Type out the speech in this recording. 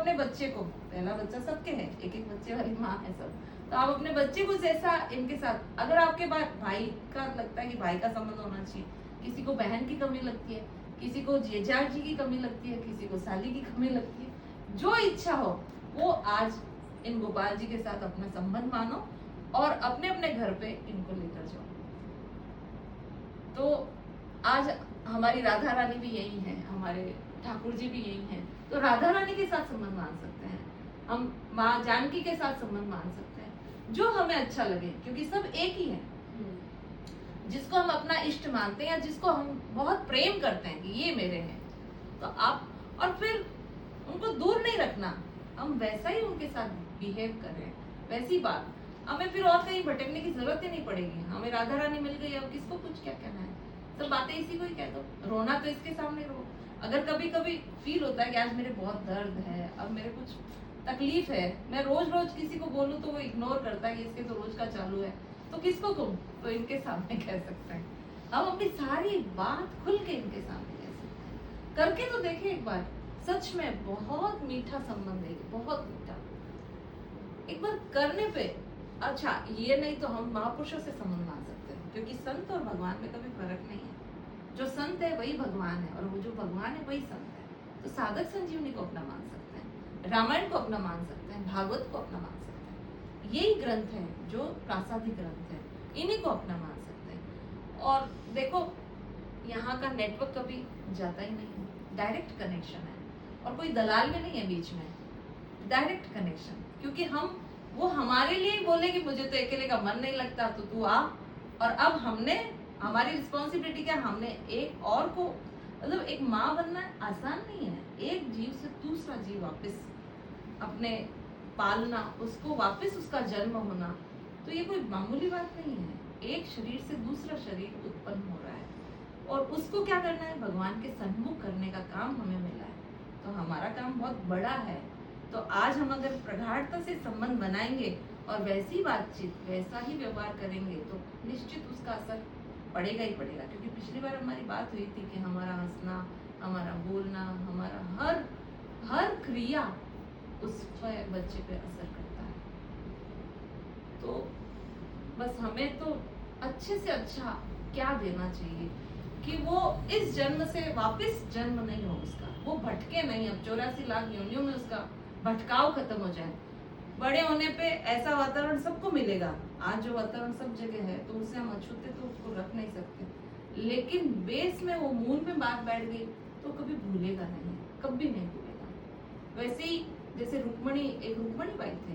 अपने बच्चे को, पहला बच्चा सबके है, एक एक बच्चे वाली माँ है सब, तो आप अपने बच्चे को जैसा इनके साथ, अगर आपके पास भाई का लगता है कि भाई का संबंध होना चाहिए, किसी को बहन की कमी लगती है, किसी को जेजा जी की कमी लगती है, किसी को साली की कमी लगती है, जो इच्छा हो वो आज इन गोपाल जी के साथ अपना संबंध मानो और अपने अपने घर पे इनको लेकर जाओ। तो आज हमारी राधा रानी भी यही है, हमारे ठाकुर जी भी यही हैं, तो राधा रानी के साथ संबंध मान सकते हैं, हम माँ जानकी के साथ संबंध मान सकते हैं, जो हमें अच्छा लगे, क्योंकि सब एक ही है। जिसको हम अपना इष्ट मानते हैं या जिसको हम बहुत प्रेम करते हैं कि ये मेरे हैं, तो आप, और फिर उनको दूर नहीं रखना, हम वैसा ही उनके साथ बिहेव करें, वैसी बात, हमें फिर और कहीं भटकने की जरूरत ही नहीं पड़ेगी। हमें राधा रानी मिल गई, अब किसको कुछ क्या कहना है, सब बातें इसी को ही कह दो, रोना तो इसके सामने रो। अगर कभी कभी फील होता है कि आज मेरे बहुत दर्द है, अब मेरे कुछ तकलीफ है, मैं रोज रोज किसी को बोलूं तो वो इग्नोर करता है कि इसके तो रोज का चालू है, तो किसको कहूं, तो इनके सामने कह सकते हैं, हम अपनी सारी बात खुल के इनके सामने कह सकते हैं। करके तो देखें एक बार, सच में बहुत मीठा संबंध है, बहुत मीठा। एक बार करने पे, अच्छा ये नहीं तो हम महापुरुषों से संबंध मान सकते हैं, क्योंकि संत और भगवान में कभी फर्क नहीं है, जो संत है वही भगवान है और वो जो भगवान है वही संत है। तो साधक संजीवनी को अपना मान सकते हैं, रामायण को अपना मान सकते हैं, भागवत को अपना मान सकते हैं, यही ग्रंथ है जो प्रासादिक ग्रंथ है, इन्हीं को अपना मान सकते हैं। और देखो यहाँ का नेटवर्क कभी जाता ही नहीं है, डायरेक्ट कनेक्शन है, और कोई दलाल भी नहीं है बीच में, डायरेक्ट कनेक्शन, क्योंकि हम, वो हमारे लिए बोले कि मुझे तो अकेले का मन नहीं लगता तो तू आ, और अब हमने, हमारी रिस्पॉन्सिबिलिटी क्या, हमने एक और को, मतलब एक माँ बनना आसान नहीं है, एक जीव से दूसरा जीव वापस अपने पालना, उसको वापस उसका जन्म होना, तो ये कोई मामूली बात नहीं है। एक शरीर से दूसरा शरीर उत्पन्न हो रहा है और उसको क्या करना है, भगवान के सन्मुख करने का काम हमें मिला है, तो हमारा काम बहुत बड़ा है। तो आज हम अगर प्रगाढ़ता से संबंध बनाएंगे और वैसी बातचीत, वैसा ही व्यवहार करेंगे, तो निश्चित उसका असर पड़ेगा ही पड़ेगा। क्योंकि पिछली बार हमारी बात हुई थी कि हमारा हंसना, हमारा बोलना, हमारा हर हर क्रिया उस बच्चे पे असर करता है। तो बस हमें तो अच्छे से अच्छा क्या देना चाहिए कि वो इस जन्म से वापस जन्म नहीं हो उसका, वो भटके नहीं, अब 84 लाख योनियों में उसका भटकाव खत्म हो जाए। बड़े होने पे ऐसा वातावरण सबको मिलेगा, आज जो वातावरण सब जगह है, तो उसे हम अछूते तो उसको रख नहीं सकते, लेकिन बेस में वो मूल में बात बैठ गई तो कभी भूलेगा नहीं, कभी नहीं भूलेगा। वैसे ही जैसे रुक्मणी, एक रुक्मणी बाई थे,